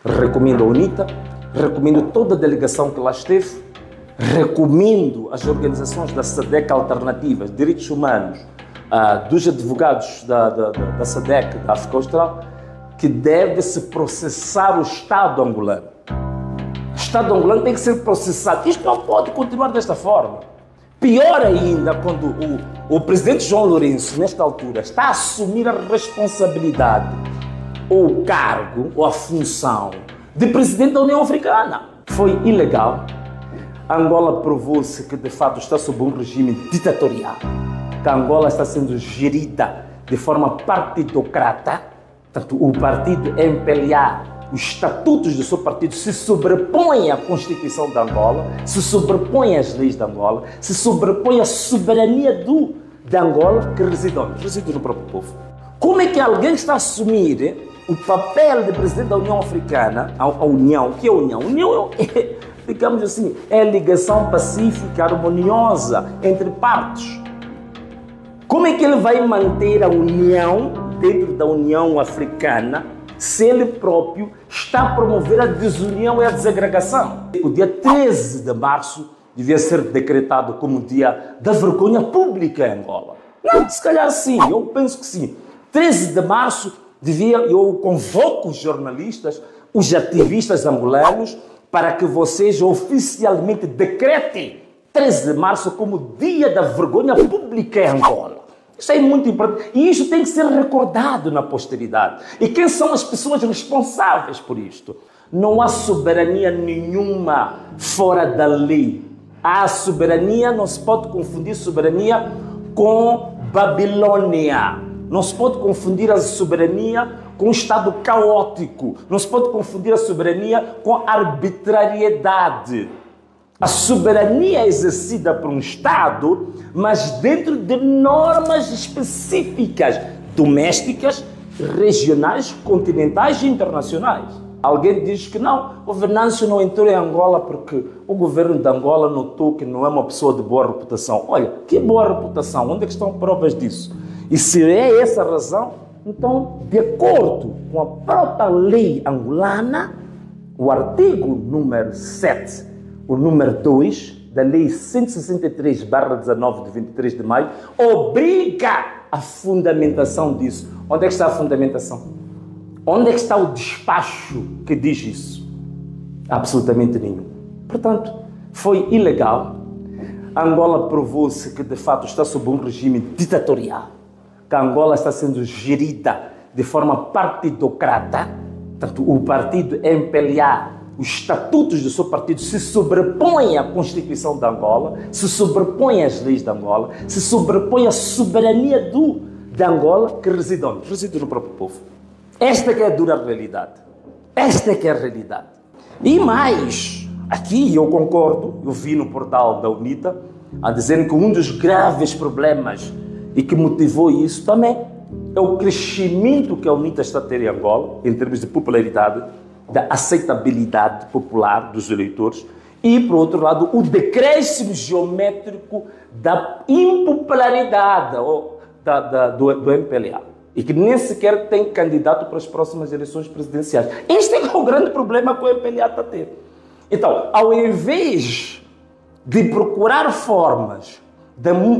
Recomendo a UNITA, recomendo toda a delegação que lá esteve, recomendo as organizações da SADC alternativas, direitos humanos, dos advogados da SADC, da África Austral, que deve-se processar o Estado angolano. O Estado angolano tem que ser processado. Isto não pode continuar desta forma. Pior ainda, quando o presidente João Lourenço, nesta altura, está a assumir a responsabilidade, ou o cargo, ou a função de presidente da União Africana. Foi ilegal. Angola provou-se que, de fato, está sob um regime ditatorial. Que a Angola está sendo gerida de forma partidocrata. Portanto, o partido MPLA, os estatutos do seu partido se sobrepõem à Constituição de Angola, se sobrepõem às leis de Angola, se sobrepõem à soberania de Angola, que reside no próprio povo. Como é que alguém está a assumir o papel de presidente da União Africana, a União? O que é a União? A União é, digamos assim, é a ligação pacífica, harmoniosa entre partes. Como é que ele vai manter a união dentro da União Africana se ele próprio está a promover a desunião e a desagregação? O dia 13 de março devia ser decretado como o dia da vergonha pública em Angola. Não, se calhar sim, eu penso que sim. 13 de março eu convoco os jornalistas, os ativistas angolanos, para que vocês oficialmente decretem 13 de março como dia da vergonha pública em Angola. Isso é muito importante. E isso tem que ser recordado na posteridade. E quem são as pessoas responsáveis por isto? Não há soberania nenhuma fora da lei. A soberania, não se pode confundir soberania com Babilônia. Não se pode confundir a soberania com um Estado caótico. Não se pode confundir a soberania com arbitrariedade. A soberania é exercida por um Estado, mas dentro de normas específicas, domésticas, regionais, continentais e internacionais. Alguém diz que não, o Venâncio não entrou em Angola porque o governo de Angola notou que não é uma pessoa de boa reputação. Olha, que boa reputação? Onde é que estão provas disso? E se é essa a razão, então, de acordo com a própria lei angolana, o artigo número 7, o número 2 da Lei 163/19 de 23 de maio, obriga a fundamentação disso. Onde é que está a fundamentação? Onde é que está o despacho que diz isso? Absolutamente nenhum. Portanto, foi ilegal. A Angola provou-se que, de fato, está sob um regime ditatorial. Que a Angola está sendo gerida de forma partidocrata. Portanto, o partido MPLA, os estatutos do seu partido se sobrepõem à Constituição de Angola, se sobrepõem às leis de Angola, se sobrepõem à soberania de Angola, que reside onde? Reside no próprio povo. Esta que é a dura realidade. Esta que é a realidade. E mais, aqui eu concordo, eu vi no portal da UNITA, a dizer que um dos graves problemas e que motivou isso também é o crescimento que a UNITA está a ter em Angola, em termos de popularidade, da aceitabilidade popular dos eleitores e, por outro lado, o decréscimo geométrico da impopularidade do MPLA e que nem sequer tem candidato para as próximas eleições presidenciais. Este é o grande problema que o MPLA está a ter. Então, ao invés de procurar formas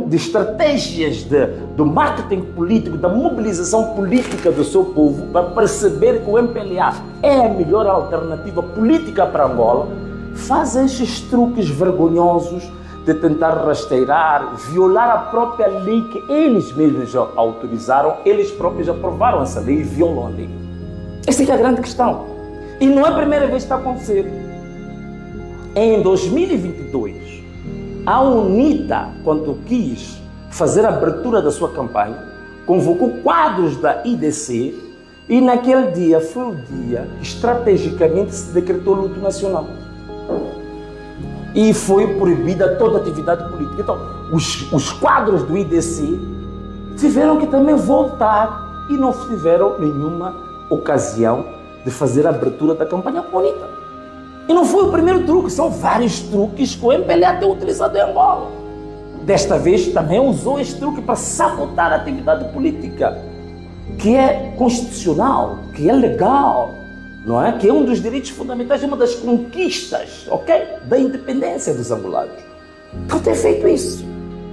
de estratégias do marketing político, da mobilização política do seu povo, para perceber que o MPLA é a melhor alternativa política para Angola, fazem estes truques vergonhosos de tentar rasteirar, violar a própria lei que eles mesmos já autorizaram, eles próprios aprovaram essa lei e violam a lei. Essa é a grande questão. E não é a primeira vez que está acontecendo. Em 2022, a UNITA, quando quis fazer a abertura da sua campanha, convocou quadros da IDC e naquele dia foi o dia que estrategicamente se decretou luto nacional. E foi proibida toda atividade política. Então, os quadros do IDC tiveram que também voltar e não tiveram nenhuma ocasião de fazer a abertura da campanha UNITA. E não foi o primeiro truque, são vários truques que o MPLA tem utilizado em Angola. Desta vez também usou este truque para sabotar a atividade política, que é constitucional, que é legal. não é? Que é um dos direitos fundamentais, uma das conquistas, ok? Da independência dos angolanos. Então tem feito isso.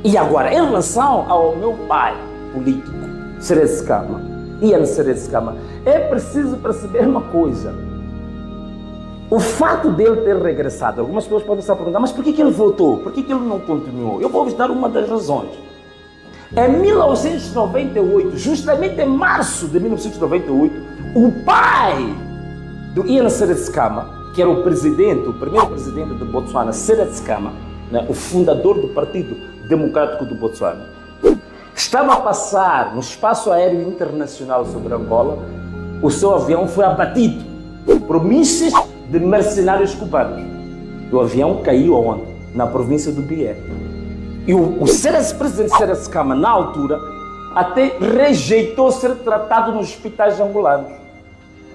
E agora, em relação ao meu pai político, Seretse Khama, Ian Seretse Khama, é preciso perceber uma coisa. O fato dele ter regressado, algumas pessoas podem estar perguntando, mas por que ele voltou? Por que ele não continuou? Eu vou vos dar uma das razões. Em 1998, justamente em março de 1998, o pai do Ian Seretse Khama, que era o primeiro presidente de Botsuana, Seretse Khama, né, o fundador do Partido Democrático do Botsuana, estava a passar no espaço aéreo internacional sobre Angola. O seu avião foi abatido por mísseis de mercenários cubanos. O avião caiu aonde? Na província do Bié. E o presidente Seretse Khama, na altura, até rejeitou ser tratado nos hospitais angolanos.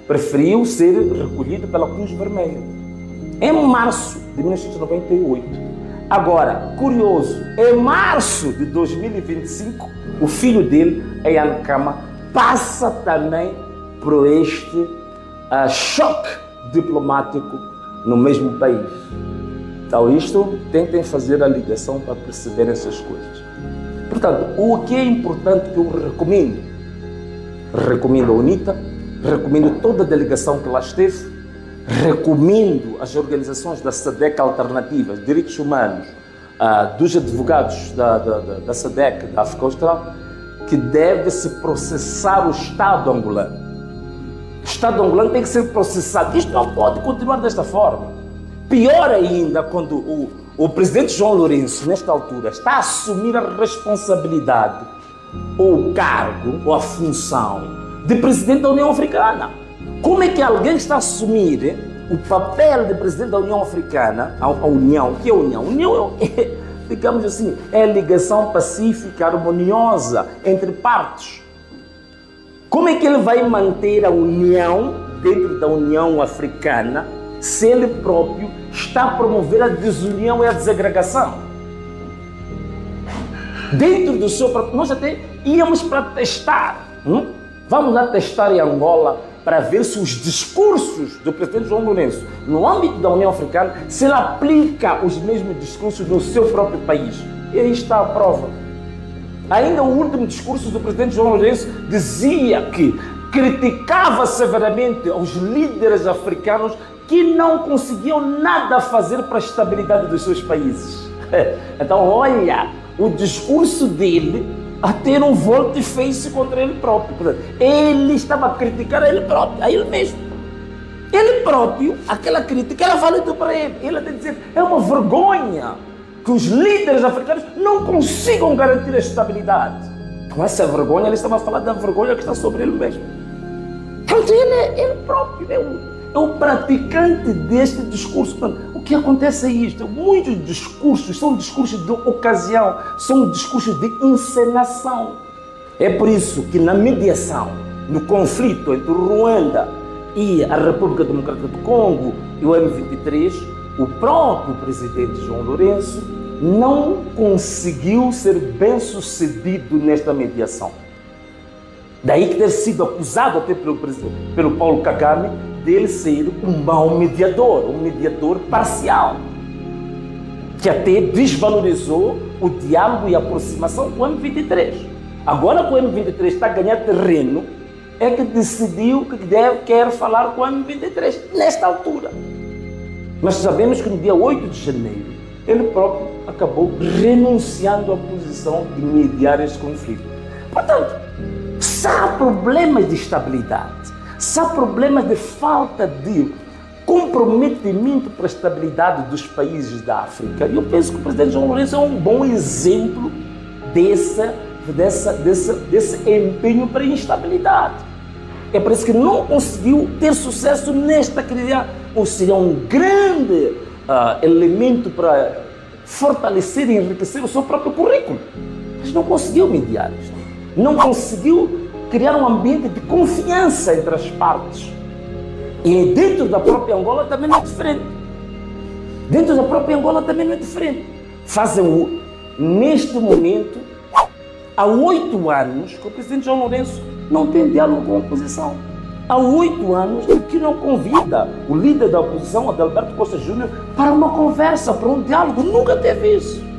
Preferiu ser recolhido pela Cruz Vermelha. Em março de 1998. Agora, curioso, em março de 2025, o filho dele, Ian Khama, passa também por este choque diplomático no mesmo país. Então, isto, tentem fazer a ligação para perceber essas coisas. Portanto, o que é importante que eu recomendo? Recomendo a UNITA, recomendo toda a delegação que lá esteve, recomendo as organizações da SADC alternativas, direitos humanos, dos advogados da SADC, da África Austral, que deve-se processar o Estado angolano. O Estado angolano tem que ser processado. Isto não pode continuar desta forma. Pior ainda, quando o presidente João Lourenço, nesta altura, está a assumir a responsabilidade, ou o cargo, ou a função de presidente da União Africana. Como é que alguém está a assumir o papel de presidente da União Africana, a União, o que é a União? A União é, digamos assim, é a ligação pacífica, harmoniosa entre partes. Como é que ele vai manter a união dentro da União Africana se ele próprio está a promover a desunião e a desagregação? Dentro do seu próprio... Nós até íamos para testar. Vamos lá testar em Angola para ver se os discursos do presidente João Lourenço no âmbito da União Africana, se ele aplica os mesmos discursos no seu próprio país. E aí está a prova. Ainda o último discurso do presidente João Lourenço dizia que criticava severamente os líderes africanos que não conseguiam nada fazer para a estabilidade dos seus países. Então, olha, o discurso dele a ter um volte-face contra ele próprio. Portanto, ele estava a criticar a ele próprio, a ele mesmo. Ele próprio, aquela crítica, era válida para ele. Ele até dizer, é uma vergonha que os líderes africanos não consigam garantir a estabilidade. Com essa vergonha, ele estava a falar da vergonha que está sobre ele mesmo. Então, ele próprio é o praticante deste discurso. O que acontece é isto. Muitos discursos são discursos de ocasião, são discursos de encenação. É por isso que na mediação, no conflito entre o Ruanda e a República Democrática do Congo e o M23, o próprio presidente João Lourenço não conseguiu ser bem-sucedido nesta mediação. Daí que ter sido acusado até pelo Paulo Kagame dele ser um mau mediador, um mediador parcial, que até desvalorizou o diálogo e a aproximação com o M23. Agora que o M23 está a ganhar terreno, é que decidiu que quer falar com o M23 nesta altura. Mas sabemos que no dia 8 de janeiro, ele próprio acabou renunciando à posição de mediar este conflito. Portanto, se há problemas de estabilidade, se há problemas de falta de comprometimento para a estabilidade dos países da África, eu penso que o presidente João Lourenço é um bom exemplo desse empenho para a instabilidade. É por isso que não conseguiu ter sucesso nesta crise, ou seja, um grande elemento para fortalecer e enriquecer o seu próprio currículo. Mas não conseguiu mediar isto. Não conseguiu criar um ambiente de confiança entre as partes. E dentro da própria Angola também não é diferente. Dentro da própria Angola também não é diferente. Neste momento, há 8 anos que o presidente João Lourenço não tem diálogo com a oposição. há 8 anos que não convida o líder da oposição, Adalberto Costa Júnior, para uma conversa, para um diálogo. Nunca teve isso.